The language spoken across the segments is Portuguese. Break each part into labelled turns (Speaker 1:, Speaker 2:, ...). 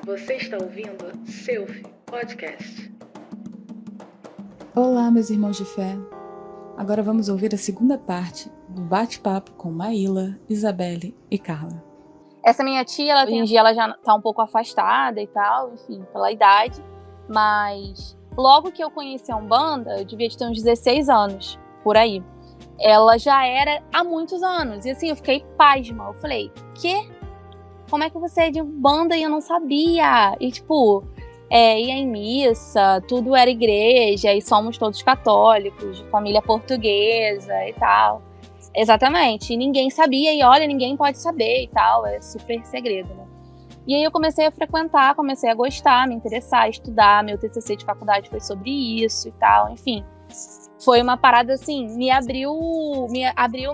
Speaker 1: Você está ouvindo Selfie Podcast.
Speaker 2: Olá, meus irmãos de fé. Agora vamos ouvir a segunda parte do bate-papo com Maíla, Isabelle e Carla.
Speaker 3: Essa minha tia, hoje em dia, ela já tá um pouco afastada e tal, enfim, pela idade. Mas logo que eu conheci a Umbanda, eu devia ter uns 16 anos, por aí. Ela já era há muitos anos. E assim, eu fiquei pasma. Eu falei, quê? Como é que você é de Umbanda e eu não sabia? E tipo, ia em missa, tudo era igreja, e somos todos católicos, de família portuguesa e tal. Exatamente, e ninguém sabia, e olha, ninguém pode saber e tal, é super segredo, né? E aí eu comecei a frequentar, comecei a gostar, me interessar, estudar, meu TCC de faculdade foi sobre isso e tal, enfim. Foi uma parada assim, me abriu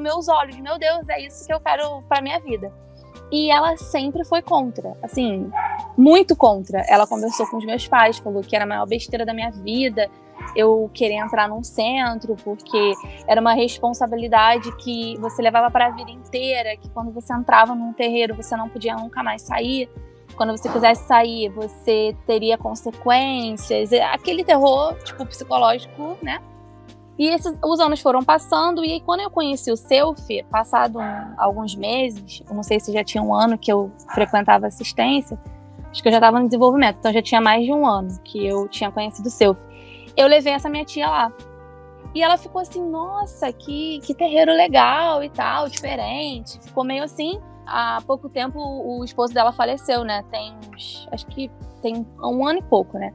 Speaker 3: meus olhos, meu Deus, é isso que eu quero pra minha vida. E ela sempre foi contra, assim, muito contra. Ela conversou com os meus pais, falou que era a maior besteira da minha vida eu querer entrar num centro, porque era uma responsabilidade que você levava para a vida inteira, que quando você entrava num terreiro você não podia nunca mais sair. Quando você quisesse sair, você teria consequências. Aquele terror, tipo, psicológico, né? E os anos foram passando, e aí quando eu conheci o Selfie, passado alguns meses, eu não sei se já tinha um ano que eu frequentava assistência, acho que eu já estava no desenvolvimento, então já tinha mais de um ano que eu tinha conhecido o Selfie. Eu levei essa minha tia lá. E ela ficou assim, nossa, que terreiro legal e tal, diferente. Ficou meio assim. Há pouco tempo o esposo dela faleceu, né? Acho que tem um ano e pouco, né?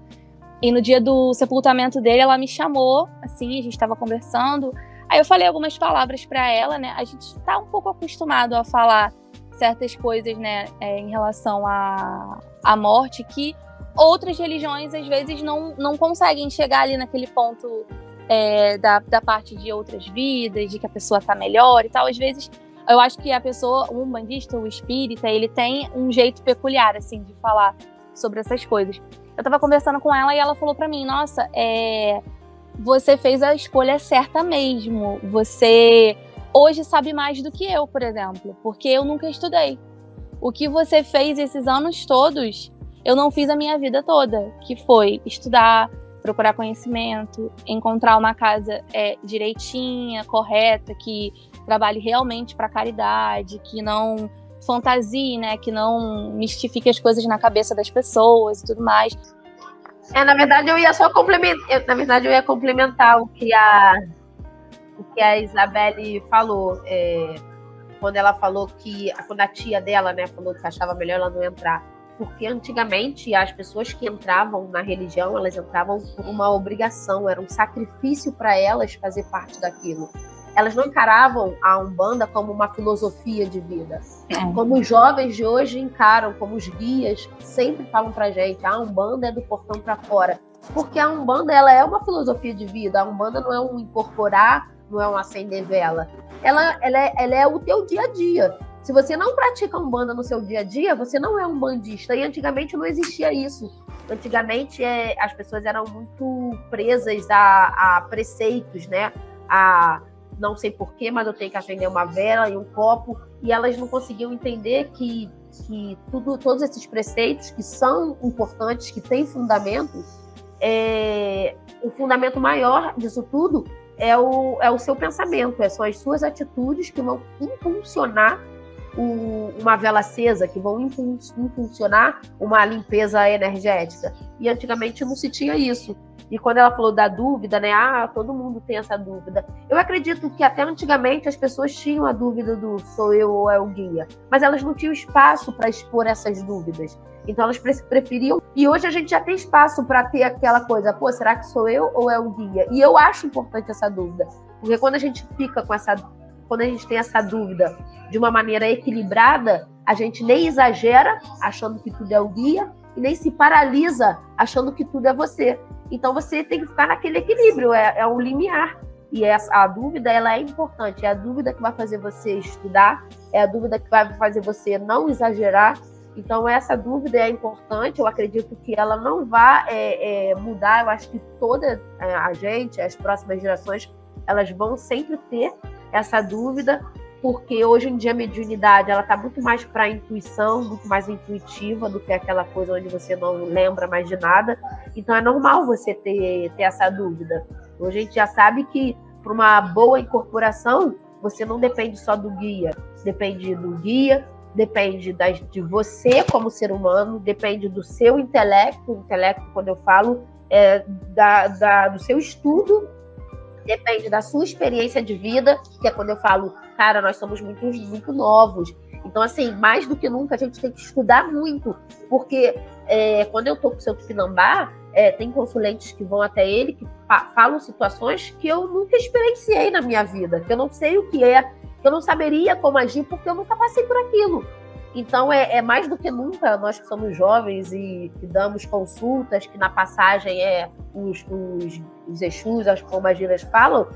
Speaker 3: E no dia do sepultamento dele, ela me chamou, assim, a gente tava conversando. Aí eu falei algumas palavras pra ela, né? A gente tá um pouco acostumado a falar certas coisas, né? Em relação à morte, que outras religiões, às vezes, não conseguem chegar ali naquele ponto da parte de outras vidas, de que a pessoa tá melhor e tal. Às vezes, eu acho que a pessoa, o umbandista, o espírita, ele tem um jeito peculiar, assim, de falar sobre essas coisas. Eu tava conversando com ela e ela falou pra mim, nossa, você fez a escolha certa mesmo. Você hoje sabe mais do que eu, por exemplo, porque eu nunca estudei. O que você fez esses anos todos, eu não fiz a minha vida toda, que foi estudar, procurar conhecimento, encontrar uma casa direitinha, correta, que trabalhe realmente para caridade, que não fantasie, né, que não mistifique as coisas na cabeça das pessoas e tudo mais.
Speaker 4: Na verdade, eu ia só complementar o que a Isabelle falou. Quando ela falou quando a tia dela, né, falou que achava melhor ela não entrar. Porque antigamente as pessoas que entravam na religião, elas entravam por uma obrigação, era um sacrifício para elas fazer parte daquilo. Elas não encaravam a Umbanda como uma filosofia de vida. Como os jovens de hoje encaram, como os guias sempre falam pra gente, a Umbanda é do portão para fora. Porque a Umbanda, ela é uma filosofia de vida. A Umbanda não é um incorporar, não é um acender vela. Ela é o teu dia a dia. Se você não pratica Umbanda no seu dia a dia, você não é umbandista. E antigamente não existia isso. Antigamente as pessoas eram muito presas a preceitos, né? Não sei porquê, mas eu tenho que acender uma vela e um copo, e elas não conseguiam entender que todos esses preceitos que são importantes, que têm fundamento, o fundamento maior disso tudo é o seu pensamento, são as suas atitudes que vão impulsionar uma vela acesa, que vão impulsionar uma limpeza energética. E antigamente não se tinha isso. E quando ela falou da dúvida, né? Todo mundo tem essa dúvida. Eu acredito que até antigamente as pessoas tinham a dúvida do sou eu ou é o guia. Mas elas não tinham espaço para expor essas dúvidas. Então elas preferiam. E hoje a gente já tem espaço para ter aquela coisa, pô, será que sou eu ou é o guia? E eu acho importante essa dúvida. Porque quando a gente quando a gente tem essa dúvida de uma maneira equilibrada, a gente nem exagera achando que tudo é o guia e nem se paralisa achando que tudo é você. Então você tem que ficar naquele equilíbrio, é um limiar. E a dúvida, ela é importante, é a dúvida que vai fazer você estudar, é a dúvida que vai fazer você não exagerar. Então essa dúvida é importante, eu acredito que ela não vai mudar, eu acho que toda a gente, as próximas gerações, elas vão sempre ter essa dúvida, porque hoje em dia a mediunidade ela está muito mais para intuição, muito mais intuitiva do que aquela coisa onde você não lembra mais de nada. Então é normal você ter essa dúvida. Hoje a gente já sabe que para uma boa incorporação você não depende só do guia, depende de você como ser humano, depende do seu intelecto. O intelecto, quando eu falo, do seu estudo, depende da sua experiência de vida, que é quando eu falo, cara, nós somos muito, muito novos. Então, assim, mais do que nunca, a gente tem que estudar muito, porque quando eu tô com o seu Tupinambá, tem consulentes que vão até ele, que falam situações que eu nunca experienciei na minha vida, que eu não sei o que é, que eu não saberia como agir, porque eu nunca passei por aquilo. Então, mais do que nunca, nós que somos jovens e que damos consultas, que na passagem os Exus, as pombagiras falam,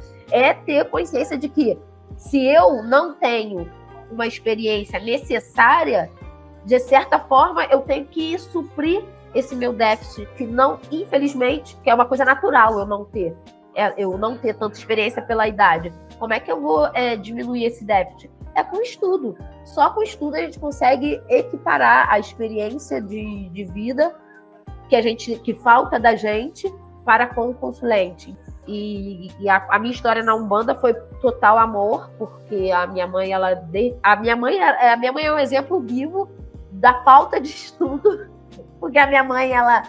Speaker 4: ter consciência de que se eu não tenho uma experiência necessária, de certa forma, eu tenho que suprir esse meu déficit, que não, infelizmente, que é uma coisa natural eu não ter tanta experiência pela idade. Como é que eu vou diminuir esse déficit? É com estudo. Só com estudo a gente consegue equiparar a experiência de vida que falta da gente para com o consulente. E a minha história na Umbanda foi total amor, porque a minha mãe é um exemplo vivo da falta de estudo, porque a minha mãe, ela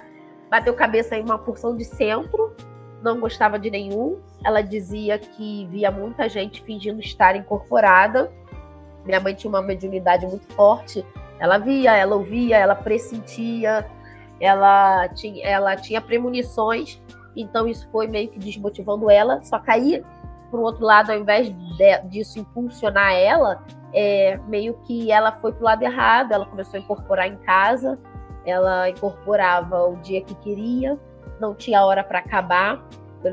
Speaker 4: bateu cabeça em uma porção de centro, não gostava de nenhum. Ela dizia que via muita gente fingindo estar incorporada. Minha mãe tinha uma mediunidade muito forte. Ela via, ela ouvia, ela pressentia, ela tinha premonições. Então isso foi meio que desmotivando ela. Só que aí, por outro lado, ao invés disso impulsionar ela, meio que ela foi pro lado errado. Ela começou a incorporar em casa. Ela incorporava o dia que queria. Não tinha hora para acabar.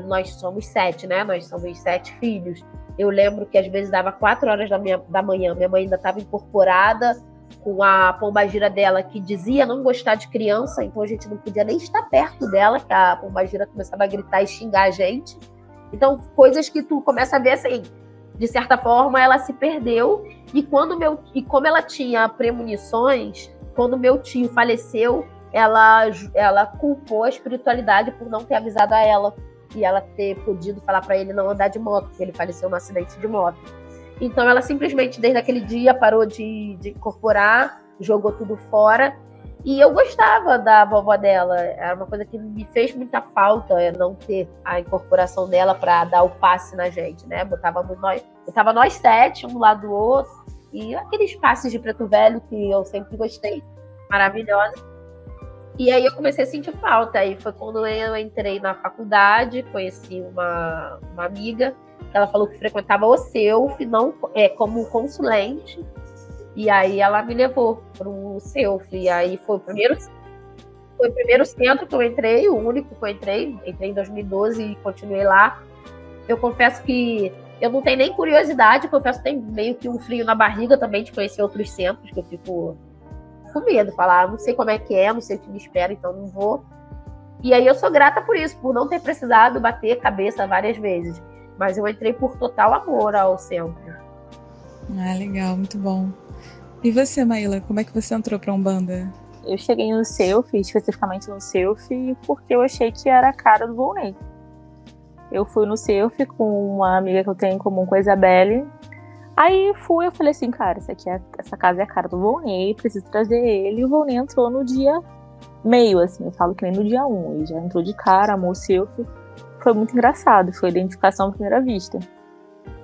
Speaker 4: Nós somos 7, né? Nós somos 7 filhos. Eu lembro que às vezes dava 4 horas da manhã, minha mãe ainda estava incorporada com a pombagira dela, que dizia não gostar de criança, então a gente não podia nem estar perto dela, que a pombagira começava a gritar e xingar a gente. Então, coisas que tu começa a ver assim, de certa forma, ela se perdeu. E como ela tinha premonições, quando meu tio faleceu, ela culpou a espiritualidade por não ter avisado a ela e ela ter podido falar para ele não andar de moto, porque ele faleceu num acidente de moto. Então ela simplesmente, desde aquele dia, parou de incorporar, jogou tudo fora. E eu gostava da vovó dela, era uma coisa que me fez muita falta, não ter a incorporação dela para dar o passe na gente, né? Botava nós 7, um do lado do outro, e aqueles passes de preto velho que eu sempre gostei, maravilhosa. E aí eu comecei a sentir falta. Aí foi quando eu entrei na faculdade, conheci uma amiga, que ela falou que frequentava o Self, não como consulente. E aí ela me levou para o Self. E aí foi o primeiro centro que eu entrei, o único que eu entrei. Entrei em 2012 e continuei lá. Eu confesso que eu não tenho nem curiosidade, confesso que tem meio que um frio na barriga também de conhecer outros centros, que eu fico com medo, falar, não sei como é que não sei o que me espera, então não vou. E aí eu sou grata por isso, por não ter precisado bater cabeça várias vezes. Mas eu entrei por total amor ao centro.
Speaker 2: Ah, legal, muito bom. E você, Maíla, como é que você entrou pra Umbanda?
Speaker 3: Eu cheguei no Self, especificamente no Self, porque eu achei que era a cara do Volney. Eu fui no Self com uma amiga que eu tenho em comum com a Isabelle. Aí eu falei assim, cara, essa casa é a cara do Volney, preciso trazer ele. E o Volney entrou no dia meio, assim, eu falo que nem no dia 1. Ele já entrou de cara, amou o Self. Foi muito engraçado, foi identificação à primeira vista.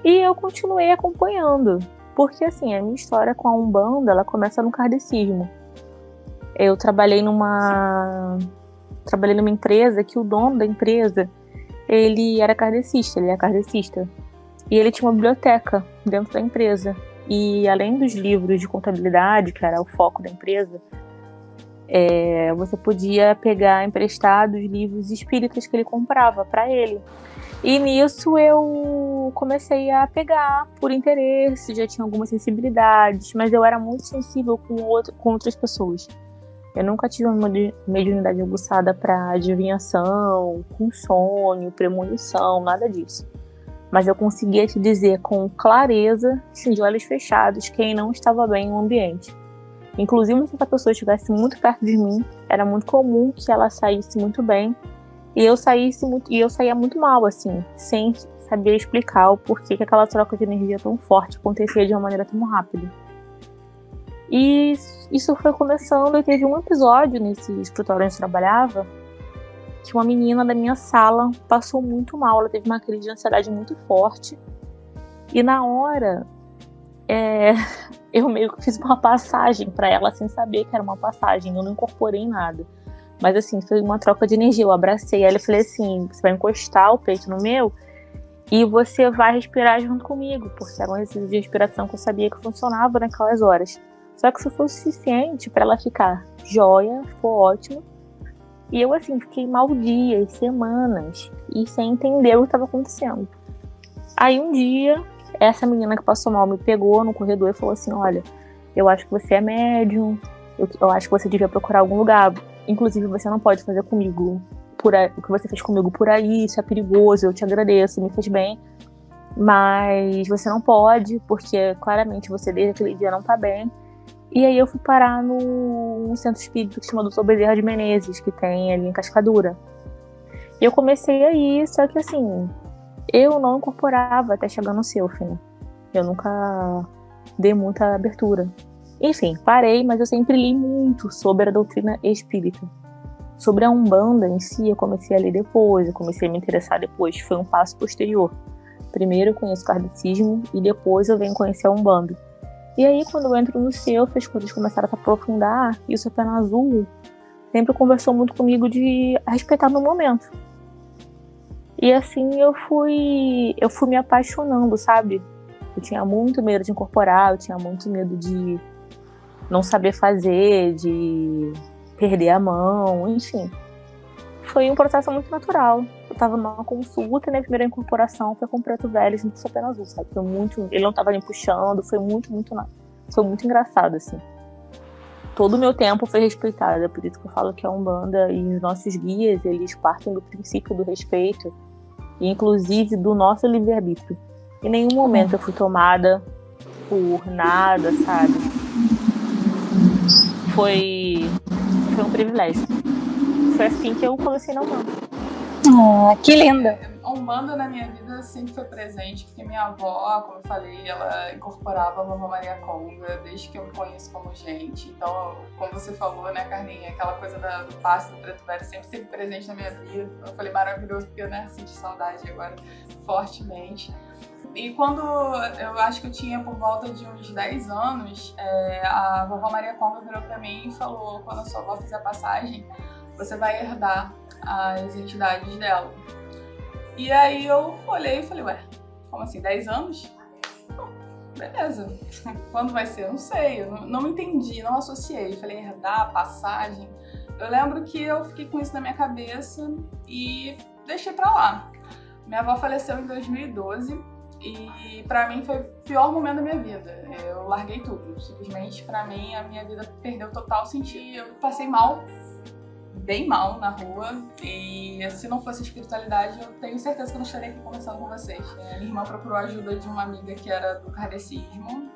Speaker 3: E eu continuei acompanhando, porque assim, a minha história com a Umbanda, ela começa no kardecismo. Eu trabalhei numa empresa que o dono da empresa, ele é kardecista. E ele tinha uma biblioteca dentro da empresa. E além dos livros de contabilidade, que era o foco da empresa, você podia pegar emprestados livros espíritas que ele comprava para ele. E nisso eu comecei a pegar por interesse, já tinha algumas sensibilidades, mas eu era muito sensível com outras pessoas. Eu nunca tive uma mediunidade aguçada para adivinhação, com sonho, premonição, nada disso. mas eu conseguia te dizer com clareza, assim, de olhos fechados, quem não estava bem no ambiente. Inclusive, se a pessoa estivesse muito perto de mim, era muito comum que ela saísse muito bem e eu saía muito mal, assim, sem saber explicar o porquê que aquela troca de energia tão forte acontecia de uma maneira tão rápida. E isso foi começando, e teve um episódio nesse escritório onde eu trabalhava, que uma menina da minha sala passou muito mal, ela teve uma crise de ansiedade muito forte, e na hora, eu meio que fiz uma passagem pra ela sem saber que era uma passagem, eu não incorporei nada. Mas assim, foi uma troca de energia, eu abracei ela e falei assim, você vai encostar o peito no meu e você vai respirar junto comigo, porque era um exercício de respiração que eu sabia que funcionava naquelas horas. Só que isso foi o suficiente pra ela ficar joia, ficou ótimo. E eu assim, fiquei mal dias, semanas, e sem entender o que estava acontecendo. Aí um dia, essa menina que passou mal me pegou no corredor e falou assim, olha, eu acho que você é médium, eu acho que você devia procurar algum lugar. Inclusive, você não pode fazer comigo o que você fez comigo por aí, isso é perigoso, eu te agradeço, me fez bem. Mas você não pode, porque claramente você desde aquele dia não tá bem. E aí eu fui parar num centro espírita que se chama Dr. Bezerra de Menezes, que tem ali em Cascadura. E eu comecei aí, só que assim, eu não incorporava até chegar no Self, né? Eu nunca dei muita abertura. Enfim, parei, mas eu sempre li muito sobre a doutrina espírita. Sobre a Umbanda em si, eu comecei a ler depois, eu comecei a me interessar depois, foi um passo posterior. Primeiro eu conheço o kardecismo e depois eu venho conhecer a Umbanda. E aí, quando eu entro no Self, as coisas começaram a se aprofundar, e o Pena Azul sempre conversou muito comigo de respeitar meu momento. E assim eu fui me apaixonando, sabe? Eu tinha muito medo de incorporar, eu tinha muito medo de não saber fazer, de perder a mão, enfim. Foi um processo muito natural. Eu tava numa consulta e minha primeira incorporação foi com o Preto Velho junto com o Pena Azul, sabe? Foi muito, ele não tava me puxando, foi muito engraçado, assim. Todo o meu tempo foi respeitado, é por isso que eu falo que a Umbanda e os nossos guias, eles partem do princípio do respeito, e inclusive do nosso livre-arbítrio. Em nenhum momento eu fui tomada por nada, sabe? Foi um privilégio. Foi assim que eu comecei na Umbanda. Que linda!
Speaker 2: A Umbanda na minha vida sempre foi presente, porque minha avó, como eu falei, ela incorporava a Vovó Maria Conga desde que eu me conheço como gente. Então, como você falou, né, Carlinha, aquela coisa do passe do Preto Velho sempre esteve presente na minha vida. Eu falei maravilhoso, porque eu, né, senti saudade agora fortemente. E quando eu acho que eu tinha por volta de uns 10 anos, a Vovó Maria Conga virou pra mim e falou, quando a sua avó fizer a passagem, você vai herdar as entidades dela. E aí eu olhei e falei, ué, como assim, 10 anos? Beleza. Quando vai ser? Eu não sei, eu não entendi, não associei. Falei, herdar, passagem. Eu lembro que eu fiquei com isso na minha cabeça e deixei pra lá. Minha avó faleceu em 2012 e pra mim foi o pior momento da minha vida. Eu larguei tudo. Simplesmente, pra mim, a minha vida perdeu total sentido. Eu passei mal, bem mal na rua, e se não fosse espiritualidade, eu tenho certeza que eu não estaria aqui conversando com vocês. Minha irmã procurou a ajuda de uma amiga que era do kardecismo.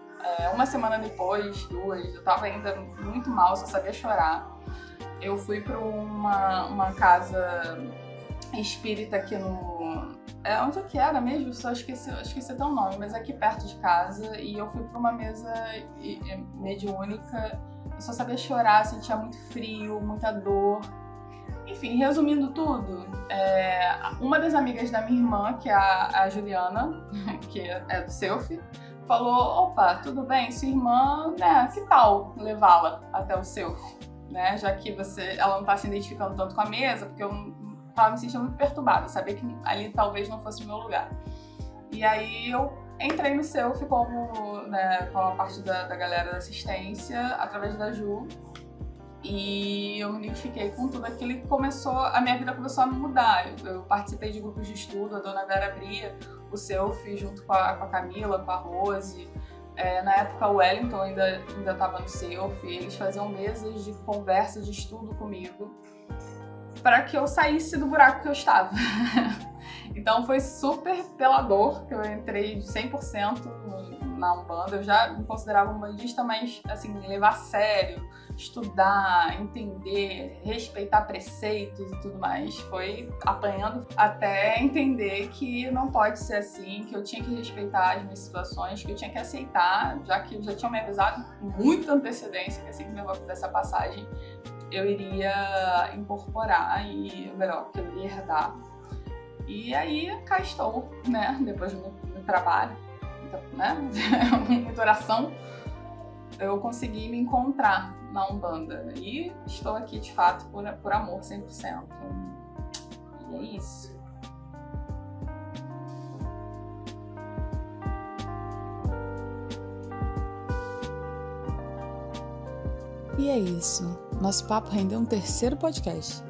Speaker 2: Uma semana depois, 2, eu tava ainda muito mal, só sabia chorar. Eu fui pra uma casa espírita aqui no... onde é que era mesmo? Só esqueci até o nome, mas aqui perto de casa, e eu fui pra uma mesa mediúnica. Eu só sabia chorar, sentia muito frio, muita dor. Enfim, resumindo tudo, uma das amigas da minha irmã, que é a Juliana, que é do Self, falou, opa, tudo bem, sua irmã, né, que tal levá-la até o Self? Né, já que ela não tá se identificando tanto com a mesa, porque eu tava me sentindo muito perturbada, sabia que ali talvez não fosse o meu lugar. E aí eu entrei no Self como a parte da galera da assistência, através da Ju, e eu me identifiquei com tudo aquilo e a minha vida começou a mudar. Eu participei de grupos de estudo, a Dona Vera abria o Self junto com a Camila, com a Rose. Na época o Wellington ainda estava no Self, eles faziam mesas de conversa, de estudo comigo. para que eu saísse do buraco que eu estava. Então foi super pela dor que eu entrei de 100% na Umbanda. Eu já me considerava umbandista, mas assim, levar a sério, estudar, entender, respeitar preceitos e tudo mais. Foi apanhando até entender que não pode ser assim, que eu tinha que respeitar as minhas situações, que eu tinha que aceitar, já que já tinham me avisado com muita antecedência que assim que eu dessa passagem eu iria incorporar e, melhor, que eu iria herdar. E aí cá estou, né, depois do meu trabalho, né, muita oração, eu consegui me encontrar na Umbanda. E estou aqui, de fato, por amor 100%. E é isso.
Speaker 5: E é isso. Nosso papo rendeu um terceiro podcast.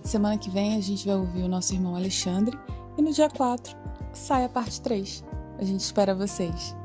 Speaker 5: Semana que vem a gente vai ouvir o nosso irmão Alexandre e no dia 4 sai a parte 3. A gente espera vocês.